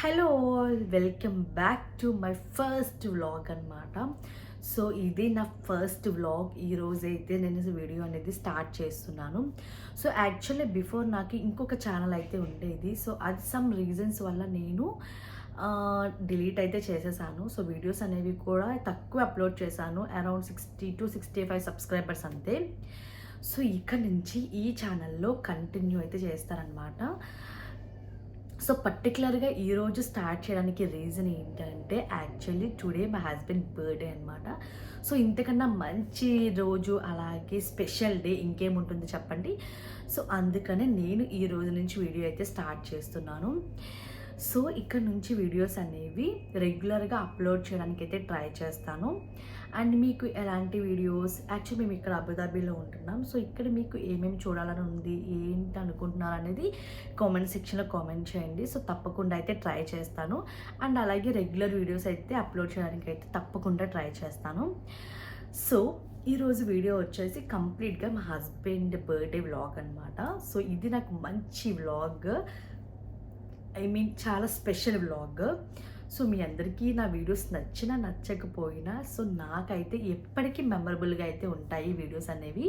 Hello all welcome back to my first vlog అనమాట. So ఇది నా ఫస్ట్ వ్లాగ్. ఈరోజైతే నేను వీడియో అనేది స్టార్ట్ చేస్తున్నాను. సో యాక్చువల్లీ బిఫోర్ నాకు ఇంకొక ఛానల్ అయితే ఉండేది. సో అది సమ్ రీజన్స్ వల్ల నేను డిలీట్ అయితే చేసేసాను. సో వీడియోస్ అనేవి కూడా తక్కువ అప్లోడ్ చేశాను, అరౌండ్ 60-65 సబ్స్క్రైబర్స్ అంతే. సో ఇక్కడ నుంచి ఈ ఛానల్లో కంటిన్యూ అయితే చేస్తారనమాట. సో పర్టికులర్గా ఈరోజు స్టార్ట్ చేయడానికి రీజన్ ఏంటంటే యాక్చువల్లీ టుడే మా హస్బెండ్ బర్త్డే అనమాట. సో ఇంతకన్నా మంచి రోజు అలాగే స్పెషల్ డే ఇంకేముంటుంది చెప్పండి. సో అందుకనే నేను ఈ రోజు నుంచి వీడియో అయితే స్టార్ట్ చేస్తున్నాను. సో ఇక్కడ నుంచి వీడియోస్ అనేవి రెగ్యులర్గా అప్లోడ్ చేయడానికి అయితే ట్రై చేస్తాను. అండ్ మీకు ఎలాంటి వీడియోస్, యాక్చువల్లీ మేము ఇక్కడ అబుదాబీలో ఉంటున్నాం. సో ఇక్కడ మీకు ఏమేమి చూడాలని ఉంది, ఏంటి అనుకుంటున్నారు అనేది కామెంట్ సెక్షన్లో కామెంట్ చేయండి. సో తప్పకుండా అయితే ట్రై చేస్తాను. అండ్ అలాగే రెగ్యులర్ వీడియోస్ అయితే అప్లోడ్ చేయడానికి అయితే తప్పకుండా ట్రై చేస్తాను. సో ఈరోజు వీడియో వచ్చేసి కంప్లీట్గా మా హస్బెండ్ బర్త్డే వ్లాగ్ అనమాట. సో ఇది నాకు మంచి వ్లాగ్, చాలా స్పెషల్ వ్లాగ్. సో మీ అందరికీ నా వీడియోస్ నచ్చినా నచ్చకపోయినా సో నాకైతే ఎప్పటికీ మెమరబుల్గా అయితే ఉంటాయి ఈ వీడియోస్ అనేవి.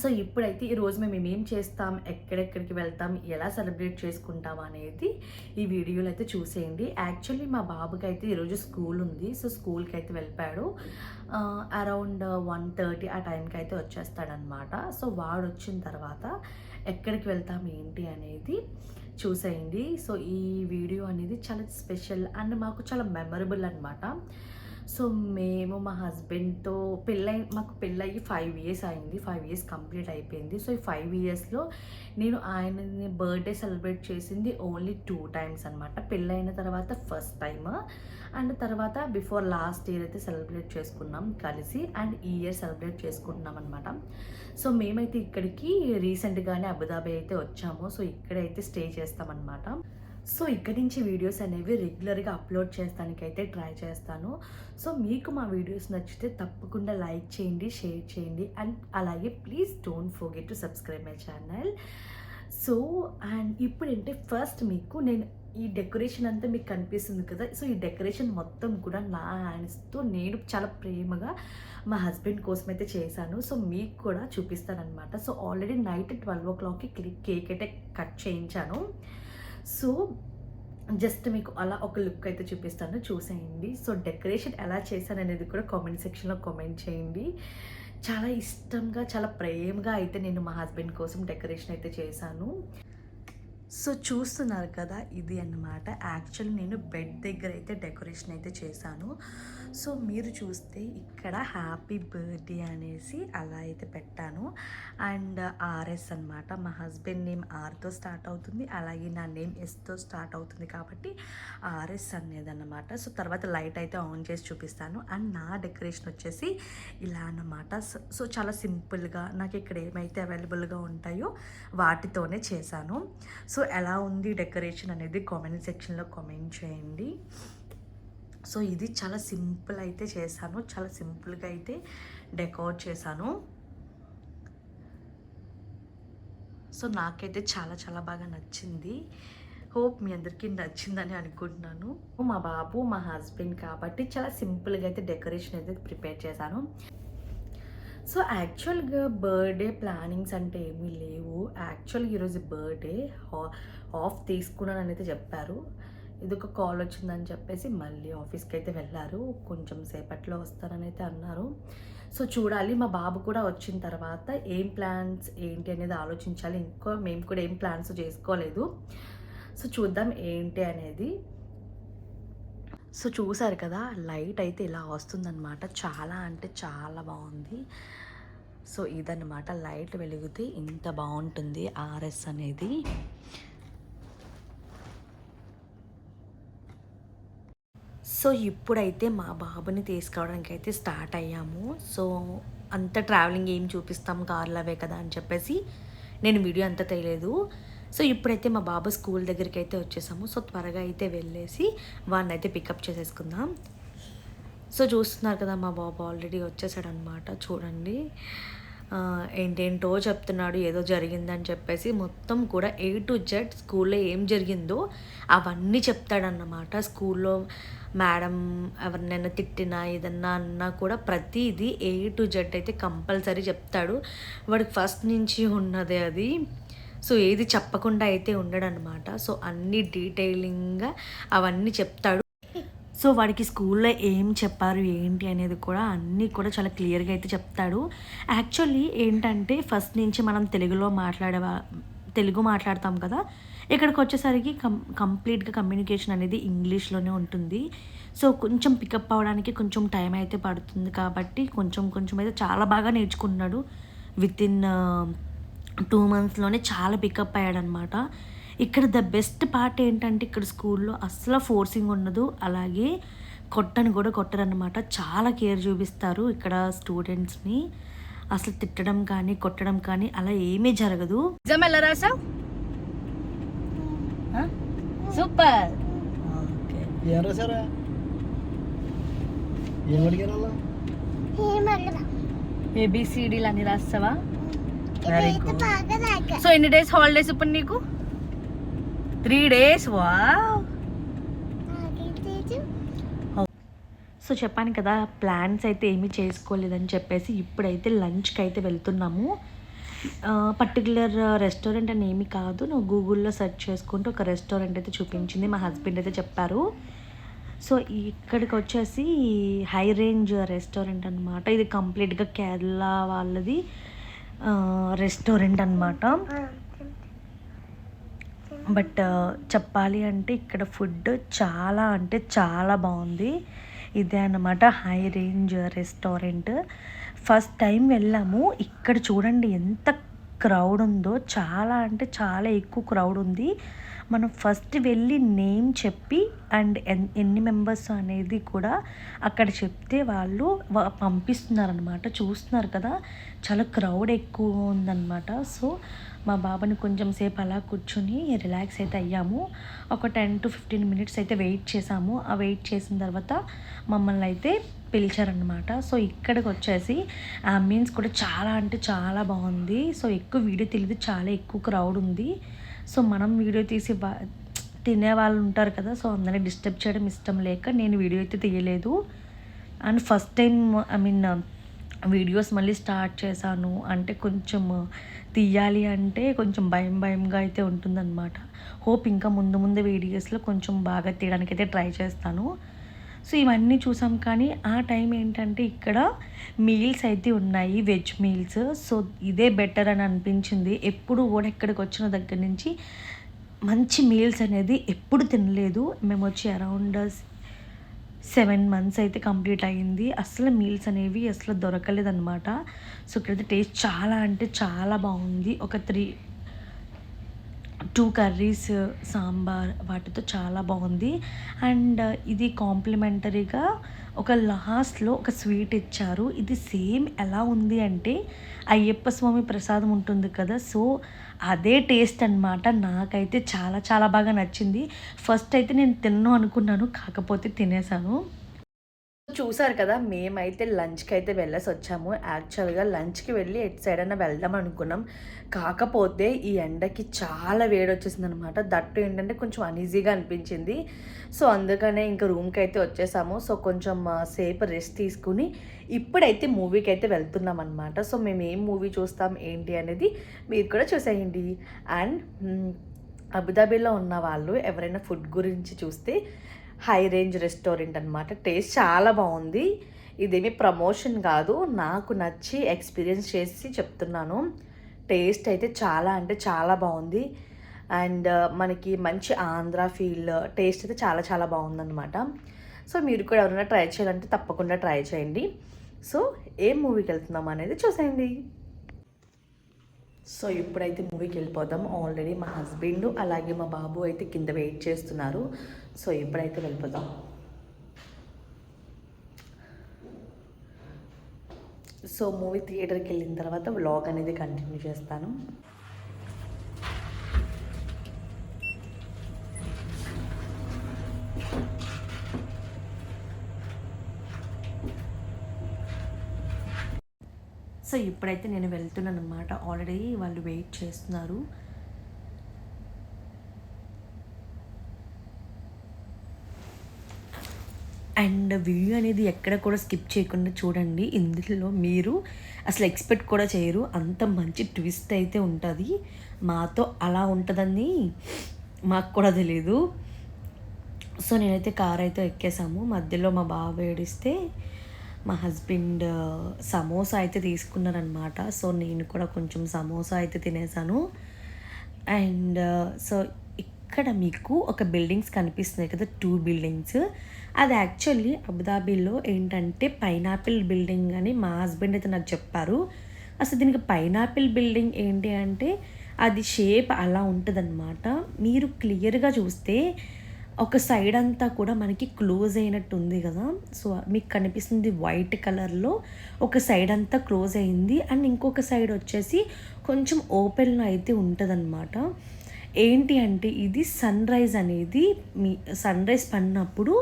సో ఇప్పుడైతే ఈరోజు మేము ఏం చేస్తాం, ఎక్కడెక్కడికి వెళ్తాం, ఎలా సెలబ్రేట్ చేసుకుంటాం అనేది ఈ వీడియోలో అయితే చూసేయండి. యాక్చువల్లీ మా బాబుకి అయితే ఈరోజు స్కూల్ ఉంది. సో స్కూల్కి అయితే వెళ్ళిపోయాడు. అరౌండ్ 1:30 ఆ టైంకి అయితే వచ్చేస్తాడనమాట. సో వాడు వచ్చిన తర్వాత ఎక్కడికి వెళ్తాం ఏంటి అనేది చూసేయండి. సో ఈ వీడియో అనేది చాలా స్పెషల్ అండ్ మాకు చాలా మెమరబుల్ అనమాట. సో మేము మా హస్బెండ్తో మాకు పెళ్ళయి 5 ఇయర్స్ అయింది. 5 ఇయర్స్ కంప్లీట్ అయిపోయింది. సో ఈ 5 ఇయర్స్లో నేను ఆయనని బర్త్డే సెలబ్రేట్ చేసింది ఓన్లీ 2 టైమ్స్ అనమాట. పెళ్ళైన తర్వాత ఫస్ట్ టైమ్, అండ్ తర్వాత బిఫోర్ లాస్ట్ ఇయర్ అయితే సెలబ్రేట్ చేసుకున్నాం కలిసి, అండ్ ఈ ఇయర్ సెలబ్రేట్ చేసుకుంటున్నాం అనమాట. సో మేమైతే ఇక్కడికి రీసెంట్గానే అబుదాబీ అయితే వచ్చాము. సో ఇక్కడైతే స్టే చేస్తామన్నమాట. సో ఇక్కడి నుంచి వీడియోస్ అనేవి రెగ్యులర్గా అప్లోడ్ చేస్తానికైతే ట్రై చేస్తాను. సో మీకు మా వీడియోస్ నచ్చితే తప్పకుండా లైక్ చేయండి, షేర్ చేయండి, అండ్ అలాగే please don't forget to subscribe my channel. So and ఇప్పుడంటే ఫస్ట్ మీకు నేను ఈ డెకరేషన్ అంతా మీకు కనిపిస్తుంది కదా. సో ఈ డెకరేషన్ మొత్తం కూడా నా హ్యాండ్స్తో నేను చాలా ప్రేమగా మా హస్బెండ్ కోసం అయితే చేశాను. సో మీకు కూడా చూపిస్తానమాట. సో ఆల్రెడీ నైట్ 12 o'clockకి కేక్ అయితే కట్ చేయించాను. సో జస్ట్ మీకు అలా ఒక లుక్ అయితే చూపిస్తాను, చూసేయండి. సో డెకరేషన్ ఎలా చేశాను అనేది కూడా కామెంట్ సెక్షన్లో కామెంట్ చేయండి. చాలా ఇష్టంగా, చాలా ప్రేమగా అయితే నేను మా హస్బెండ్ కోసం డెకరేషన్ అయితే చేశాను. సో చూస్తున్నారు కదా, ఇది అన్నమాట. యాక్చువల్లీ నేను బెడ్ దగ్గర అయితే డెకరేషన్ అయితే చేశాను. సో మీరు చూస్తే ఇక్కడ హ్యాపీ బర్త్డే అనేసి అలా అయితే పెట్టాను. అండ్ ఆర్ఎస్ అనమాట. మా హస్బెండ్ నేమ్ ఆర్తో స్టార్ట్ అవుతుంది, అలాగే నా నేమ్ ఎస్తో స్టార్ట్ అవుతుంది కాబట్టి ఆర్ఎస్ అనేది అన్నమాట. సో తర్వాత లైట్ అయితే ఆన్ చేసి చూపిస్తాను. అండ్ నా డెకరేషన్ వచ్చేసి ఇలా అన్నమాట. సో చాలా సింపుల్గా నాకు ఇక్కడ ఏమైతే అవైలబుల్గా ఉంటాయో వాటితోనే చేశాను. సో ఎలా ఉంది డెకరేషన్ అనేది కామెంట్ సెక్షన్లో కామెంట్ చేయండి. సో ఇది చాలా సింపుల్ అయితే చేశాను, చాలా సింపుల్గా అయితే డెకోరేట్ చేశాను. సో నాకైతే చాలా చాలా బాగా నచ్చింది. హోప్ మీ అందరికీ నచ్చిందని అనుకుంటున్నాను. మా బాబు, మా హస్బెండ్ కాబట్టి చాలా సింపుల్గా అయితే డెకరేషన్ అయితే ప్రిపేర్ చేశాను. సో యాక్చువల్గా బర్త్డే ప్లానింగ్స్ అంటే ఏమీ లేవు. యాక్చువల్గా ఈరోజు బర్త్డే ఆఫ్ తీసుకున్నానని అయితే చెప్పారు. ఇది ఒక కాల్ వచ్చిందని చెప్పేసి మళ్ళీ ఆఫీస్కి అయితే వెళ్ళారు. కొంచెం సేపట్లో వస్తారని అయితే అన్నారు. సో చూడాలి, మా బాబు కూడా వచ్చిన తర్వాత ఏం ప్లాన్స్ ఏంటి అనేది ఆలోచించాలి. మేము కూడా ఏం ప్లాన్స్ చేసుకోలేదు. సో చూద్దాం ఏంటి అనేది. సో చూసారు కదా, లైట్ అయితే ఇలా వస్తుందన్నమాట. చాలా అంటే చాలా బాగుంది. సో ఇదన్నమాట, లైట్ వెలిగితే ఇంత బాగుంటుంది ఆర్ఎస్ అనేది. సో ఇప్పుడైతే మా బాబుని తీసుకురావడానికి అయితే స్టార్ట్ అయ్యాము. సో అంత ట్రావెలింగ్ ఏం చూపిస్తాం, కార్లు అవే కదా అని చెప్పేసి నేను వీడియో అంతా తీయలేదు. సో ఇప్పుడైతే మా బాబు స్కూల్ దగ్గరికి అయితే వచ్చేసాము. సో త్వరగా అయితే వెళ్ళేసి వాడిని అయితే పికప్ చేసేసుకుందాం. సో చూస్తున్నారు కదా, మా బాబు ఆల్రెడీ వచ్చేసాడు అనమాట. చూడండి, ఏంటేంటో చెప్తున్నాడు, ఏదో జరిగిందని చెప్పేసి మొత్తం కూడా A to Z స్కూల్లో ఏం జరిగిందో అవన్నీ చెప్తాడన్నమాట. స్కూల్లో మేడం ఎవరినైనా తిట్టినా ఏదన్నా అన్నా కూడా ప్రతిదీ A to Z అయితే కంపల్సరీ చెప్తాడు. వాడికి ఫస్ట్ నుంచి ఉన్నదే అది. సో ఏది చెప్పకుండా అయితే ఉండడనమాట. సో అన్నీ డీటెయిలింగ్గా అవన్నీ చెప్తాడు. సో వాడికి స్కూల్లో ఏం చెప్పారు ఏంటి అనేది కూడా అన్నీ కూడా చాలా క్లియర్గా అయితే చెప్తాడు. యాక్చువల్లీ ఏంటంటే ఫస్ట్ నుంచి మనం తెలుగు మాట్లాడతాం కదా, ఇక్కడికి వచ్చేసరికి కంప్లీట్గా కమ్యూనికేషన్ అనేది ఇంగ్లీష్లోనే ఉంటుంది. సో కొంచెం పికప్ అవ్వడానికి కొంచెం టైం అయితే పడుతుంది కాబట్టి కొంచెం అయితే చాలా బాగా నేర్చుకుంటున్నాడు. వితిన్ 2 monthsలోనే చాలా పికప్ అయ్యాడనమాట. ఇక్కడ ద బెస్ట్ పార్ట్ ఏంటంటే ఇక్కడ స్కూల్లో అస్సలు ఫోర్సింగ్ ఉండదు, అలాగే కూడా కొట్టరనమాట. చాలా కేర్ చూపిస్తారు ఇక్కడ స్టూడెంట్స్ని. అసలు తిట్టడం కానీ కొట్టడం కానీ అలా ఏమీ జరగదు. ఎగ్జామ్ ఎలా రాసావు? సూపర్. ఏం రాసారా? ఏం అడిగారు? ABCDలు అని రాస్తావా? Very good. సో ఎన్ని డేస్ హాలిడేస్ ఇప్పుడు నీకు? 3 days. వావ్. సో చెప్పాను కదా, ప్లాన్స్ అయితే ఏమీ చేసుకోలేదని చెప్పేసి ఇప్పుడైతే లంచ్కి అయితే వెళ్తున్నాము. పర్టికులర్ రెస్టారెంట్ అని ఏమీ కాదు, నువ్వు గూగుల్లో సెర్చ్ చేసుకుంటూ ఒక రెస్టారెంట్ అయితే చూపించింది, మా హస్బెండ్ అయితే చెప్పారు. సో ఇక్కడికి వచ్చేసి హై రేంజ్ రెస్టారెంట్ అనమాట. ఇది కంప్లీట్గా కేరళ వాళ్ళది రెస్టారెంట్ అనమాట. బట్ చెప్పాలి అంటే ఇక్కడ ఫుడ్ చాలా అంటే చాలా బాగుంది. ఇదే అన్నమాట high range restaurant. First time వెళ్ళాము. ఇక్కడ చూడండి ఎంత క్రౌడ్ ఉందో, చాలా అంటే చాలా ఎక్కువ క్రౌడ్ ఉంది. మనం ఫస్ట్ వెళ్ళి నేమ్ చెప్పి అండ్ ఎన్ని మెంబర్స్ అనేది కూడా అక్కడ చెప్తే వాళ్ళు పంపిస్తున్నారనమాట. చూస్తున్నారు కదా చాలా క్రౌడ్ ఎక్కువ ఉందన్నమాట. సో మా బాబాని కొంచెం సేపు అలా కూర్చుని రిలాక్స్ అయితే అయ్యాము. ఒక 10 to 15 minutes అయితే వెయిట్ చేసాము. ఆ వెయిట్ చేసిన తర్వాత మమ్మల్ని అయితే పిలిచారనమాట. సో ఇక్కడికి వచ్చేసి అంబియన్స్ కూడా చాలా అంటే చాలా బాగుంది. సో ఎక్కువ వీడియో తెలియదు, చాలా ఎక్కువ క్రౌడ్ ఉంది. సో మనం వీడియో తీసి తినే వాళ్ళు ఉంటారు కదా, సో అందరినీ డిస్టర్బ్ చేయడం ఇష్టం లేక నేను వీడియో అయితే తీయలేదు. అండ్ ఫస్ట్ టైం వీడియోస్ మళ్ళీ స్టార్ట్ చేశాను అంటే కొంచెం తీయాలి అంటే కొంచెం భయంగా అయితే ఉంటుందన్నమాట. హోప్ ఇంకా ముందు వీడియోస్లో కొంచెం బాగా తీయడానికి అయితే ట్రై చేస్తాను. సో ఇవన్నీ చూసాం. కానీ ఆ టైం ఏంటంటే ఇక్కడ మీల్స్ అయితే ఉన్నాయి, వెజ్ మీల్స్. సో ఇదే బెటర్ అని అనిపించింది. ఎప్పుడు కూడా ఇక్కడికి వచ్చిన దగ్గర నుంచి మంచి మీల్స్ అనేది ఎప్పుడు తినలేదు. మేము వచ్చి అరౌండ్ 7 months అయితే కంప్లీట్ అయ్యింది. అసలు మీల్స్ అనేవి అసలు దొరకలేదన్నమాట. సో ఇక్కడైతే టేస్ట్ చాలా అంటే చాలా బాగుంది. ఒక 2 curries, సాంబార్ వాటితో చాలా బాగుంది. అండ్ ఇది కాంప్లిమెంటరీగా ఒక లాస్ట్లో ఒక స్వీట్ ఇచ్చారు. ఇది సేమ్ ఎలా ఉంది అంటే అయ్యప్ప స్వామి ప్రసాదం ఉంటుంది కదా, సో అదే టేస్ట్ అనమాట. నాకైతే చాలా చాలా బాగా నచ్చింది. ఫస్ట్ అయితే నేను తిన్నాను అనుకున్నాను, కాకపోతే తినేసాను. చూసారు కదా, మేమైతే లంచ్కి అయితే వెళ్ళేసి వచ్చాము. యాక్చువల్గా లంచ్కి వెళ్ళి ఎటు సైడ్ అయినా వెళ్దాం అనుకున్నాం, కాకపోతే ఈ ఎండకి చాలా వేడి వచ్చేసింది అనమాట. దట్టు ఏంటంటే కొంచెం అనీజీగా అనిపించింది. సో అందుకనే ఇంకా రూమ్కి అయితే వచ్చేసాము. సో కొంచెం సేపు రెస్ట్ తీసుకుని ఇప్పుడైతే మూవీకి అయితే వెళ్తున్నాం అనమాట. సో మేము ఏం మూవీ చూస్తాం ఏంటి అనేది మీరు కూడా చూసేయండి. అండ్ అబుదాబీలో ఉన్న వాళ్ళు ఎవరైనా ఫుడ్ గురించి చూస్తే హై రేంజ్ రెస్టారెంట్ అనమాట. టేస్ట్ చాలా బాగుంది. ఇదేమి ప్రమోషన్ కాదు, నాకు నచ్చి ఎక్స్పీరియన్స్ చేసి చెప్తున్నాను. టేస్ట్ అయితే చాలా అంటే చాలా బాగుంది. అండ్ మనకి మంచి ఆంధ్ర ఫీల్, టేస్ట్ అయితే చాలా చాలా బాగుందన్నమాట. సో మీరు కూడా ఎవరైనా ట్రై చేయాలంటే తప్పకుండా ట్రై చేయండి. సో ఏం మూవీకి వెళ్తున్నాం అనేది చూసేయండి. సో ఇప్పుడైతే మూవీకి వెళ్ళిపోదాం. ఆల్రెడీ మా హస్బెండ్ అలాగే మా బాబు అయితే కింద వెయిట్ చేస్తున్నారు. సో ఇప్పుడైతే వెళ్ళిపోదాం. సో మూవీ థియేటర్కి వెళ్ళిన తర్వాత వ్లాగ్ అనేది కంటిన్యూ చేస్తాను. సో సో ఇప్పుడైతే నేను వెళ్తున్నాను అనమాట. ఆల్రెడీ వాళ్ళు వెయిట్ చేస్తున్నారు. అండ్ వీడియో అనేది ఎక్కడ కూడా స్కిప్ చేయకుండా చూడండి. ఇందులో మీరు అసలు ఎక్స్పెక్ట్ కూడా చేయరు, అంత మంచి ట్విస్ట్ అయితే ఉంటుంది. మాతో అలా ఉంటుందని మాకు కూడా తెలీదు. సో నేనైతే కార్ అయితే ఎక్కేసాము. మధ్యలో మా బావ ఏడిస్తే మా హస్బెండ్ సమోసా అయితే తీసుకున్నారనమాట. సో నేను కూడా కొంచెం సమోసా అయితే తినేసాను. అండ్ సో ఇక్కడ మీకు ఒక బిల్డింగ్స్ కనిపిస్తున్నాయి కదా, 2 బిల్డింగ్స్. అది యాక్చువల్లీ అబుదాబీలో ఏంటంటే పైనాపిల్ బిల్డింగ్ అని మా హస్బెండ్ అయితే నాకు చెప్పారు. అసలు దీనికి పైనాపిల్ బిల్డింగ్ ఏంటి అంటే అది షేప్ అలా ఉంటుందన్నమాట. మీరు క్లియర్గా చూస్తే ఒక సైడ్ అంతా కూడా మనకి క్లోజ్ అయినట్టు ఉంది కదా. సో మీకు కనిపిస్తుంది వైట్ కలర్లో ఒక సైడ్ అంతా క్లోజ్ అయింది. అండ్ ఇంకొక సైడ్ వచ్చేసి కొంచెం ఓపెన్లో అయితే ఉంటుందన్నమాట. ఏంటి అంటే ఇది సన్ రైజ్ అనేది మీ సన్ రైజ్ పడినప్పుడు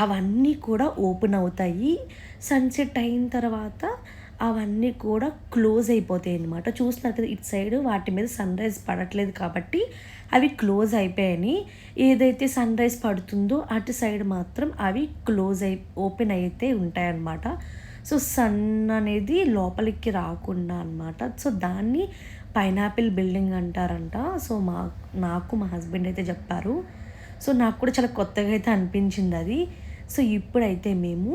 అవన్నీ కూడా ఓపెన్ అవుతాయి. సన్సెట్ అయిన తర్వాత అవన్నీ కూడా క్లోజ్ అయిపోతాయి అన్నమాట. చూస్తున్నారు కదా ఇటు సైడ్ వాటి మీద సన్ రైజ్ పడట్లేదు కాబట్టి అవి క్లోజ్ అయిపోయాయని. ఏదైతే సన్ రైజ్ పడుతుందో అటు సైడ్ మాత్రం అవి ఓపెన్ అయితే ఉంటాయన్నమాట. సో సన్ అనేది లోపలికి రాకుండా అన్నమాట. సో దాన్ని పైనాపిల్ బిల్డింగ్ అంటారంట. సో నాకు మా హస్బెండ్ అయితే చెప్పారు. సో నాకు కూడా చాలా కొత్తగా అయితే అనిపించింది అది. సో ఇప్పుడైతే మేము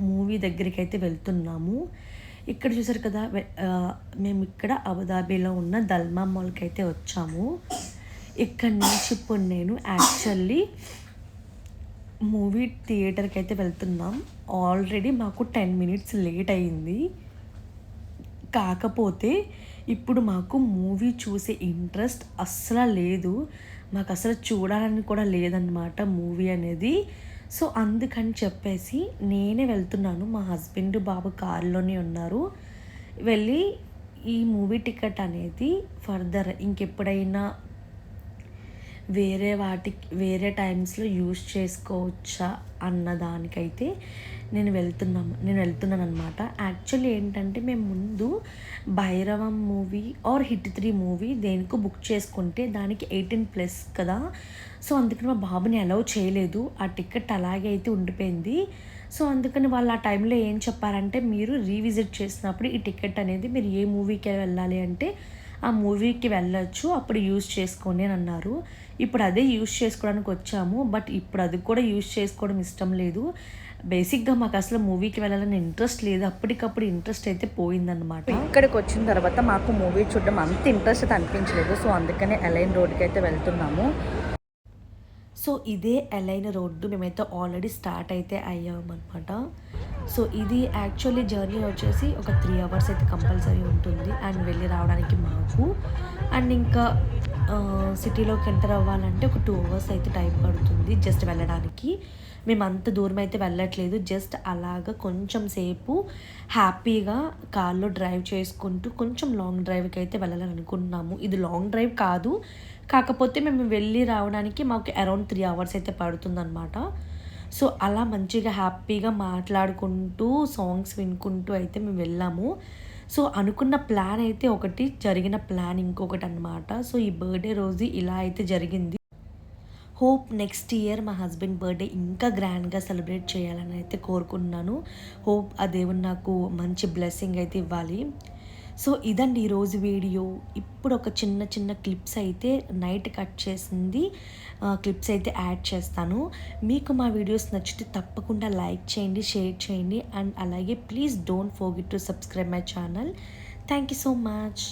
మూవీ దగ్గరికి అయితే వెళ్తున్నాము. ఇక్కడ చూసారు కదా, మేము ఇక్కడ అబుదాబీలో ఉన్న దల్మా మాల్కి అయితే వచ్చాము. ఇక్కడ నుంచి ఇప్పుడు నేను యాక్చువల్లీ మూవీ థియేటర్కి అయితే వెళ్తున్నాం. ఆల్రెడీ మాకు 10 minutes లేట్ అయింది. కాకపోతే ఇప్పుడు మాకు మూవీ చూసే ఇంట్రెస్ట్ అస్సలు లేదు. మాకు అసలు చూడాలని కూడా లేదన్నమాట మూవీ అనేది. సో అందుకని చెప్పేసి నేనే వెళ్తున్నాను. మా హస్బెండ్ బాబు కారులోనే ఉన్నారు. వెళ్ళి ఈ మూవీ టికెట్ అనేది ఫర్దర్ ఇంకెప్పుడైనా వేరే టైమ్స్లో యూజ్ చేసుకోవచ్చా అన్న దానికైతే నేను వెళ్తున్నాను అనమాట. యాక్చువల్లీ ఏంటంటే మేము ముందు Bhairavam movie are hit 3 movie దేనికో బుక్ చేసుకుంటే దానికి 18+ కదా. సో అందుకని మా బాబుని అలౌ చేయలేదు. ఆ టికెట్ అలాగే అయితే ఉండిపోయింది. సో అందుకని వాళ్ళు ఆ టైంలో ఏం చెప్పారంటే మీరు రీవిజిట్ చేసినప్పుడు ఈ టికెట్ అనేది మీరు ఏ మూవీకి వెళ్ళాలి అంటే ఆ మూవీకి వెళ్ళొచ్చు, అప్పుడు యూజ్ చేసుకోండి అని అన్నారు. ఇప్పుడు అదే యూజ్ చేసుకోవడానికి వచ్చాము. బట్ ఇప్పుడు అది కూడా యూజ్ చేసుకోవడం ఇష్టం లేదు. బేసిక్గా మాకు అసలు మూవీకి వెళ్ళాలని ఇంట్రెస్ట్ లేదు. అప్పటికప్పుడు ఇంట్రెస్ట్ అయితే పోయిందనమాట. ఇక్కడికి వచ్చిన తర్వాత మాకు మూవీ చూడడం అంత ఇంట్రెస్ట్ అయితే అనిపించలేదు. సో అందుకనే అలైన్ రోడ్కి అయితే వెళ్తున్నాము. సో ఇదే అలైన్ రోడ్డు మేమైతే ఆల్రెడీ స్టార్ట్ అయితే అయ్యామన్నమాట. సో ఇది యాక్చువల్లీ జర్నీ వచ్చేసి ఒక 3 hours అయితే కంపల్సరీ ఉంటుంది. అండ్ వెళ్ళి రావడానికి మాకు అండ్ ఇంకా సిటీలోకి ఎంటర్ అవ్వాలంటే ఒక 2 hours అయితే టైం పడుతుంది జస్ట్ వెళ్ళడానికి. మేము అంత దూరం అయితే వెళ్ళట్లేదు. జస్ట్ అలాగా కొంచెం సేపు హ్యాపీగా కార్లో డ్రైవ్ చేసుకుంటూ కొంచెం లాంగ్ డ్రైవ్కి అయితే వెళ్ళాలని అనుకుంటున్నాము. ఇది లాంగ్ డ్రైవ్ కాదు, కాకపోతే మేము వెళ్ళి రావడానికి మాకు అరౌండ్ 3 hours అయితే పడుతుందన్నమాట. సో అలా మంచిగా హ్యాపీగా మాట్లాడుకుంటూ సాంగ్స్ వినుకుంటూ అయితే మేము వెళ్ళాము. సో అనుకున్న ప్లాన్ అయితే ఒకటి, జరిగిన ప్లాన్ ఇంకొకటి అన్నమాట. సో ఈ బర్త్డే రోజు ఇలా అయితే జరిగింది. హోప్ నెక్స్ట్ ఇయర్ మా హస్బెండ్ బర్త్డే ఇంకా గ్రాండ్గా సెలబ్రేట్ చేయాలని అయితే కోరుకుంటున్నాను. హోప్ ఆ దేవుడు నాకు మంచి బ్లెస్సింగ్ అయితే ఇవ్వాలి. సో ఇదండి ఈరోజు వీడియో. ఇప్పుడు ఒక చిన్న క్లిప్స్ అయితే నైట్ కట్ చేసింది క్లిప్స్ అయితే యాడ్ చేస్తాను. మీకు మా వీడియోస్ నచ్చితే తప్పకుండా లైక్ చేయండి, షేర్ చేయండి. అండ్ అలాగే please don't forget to subscribe my channel. Thank you so much.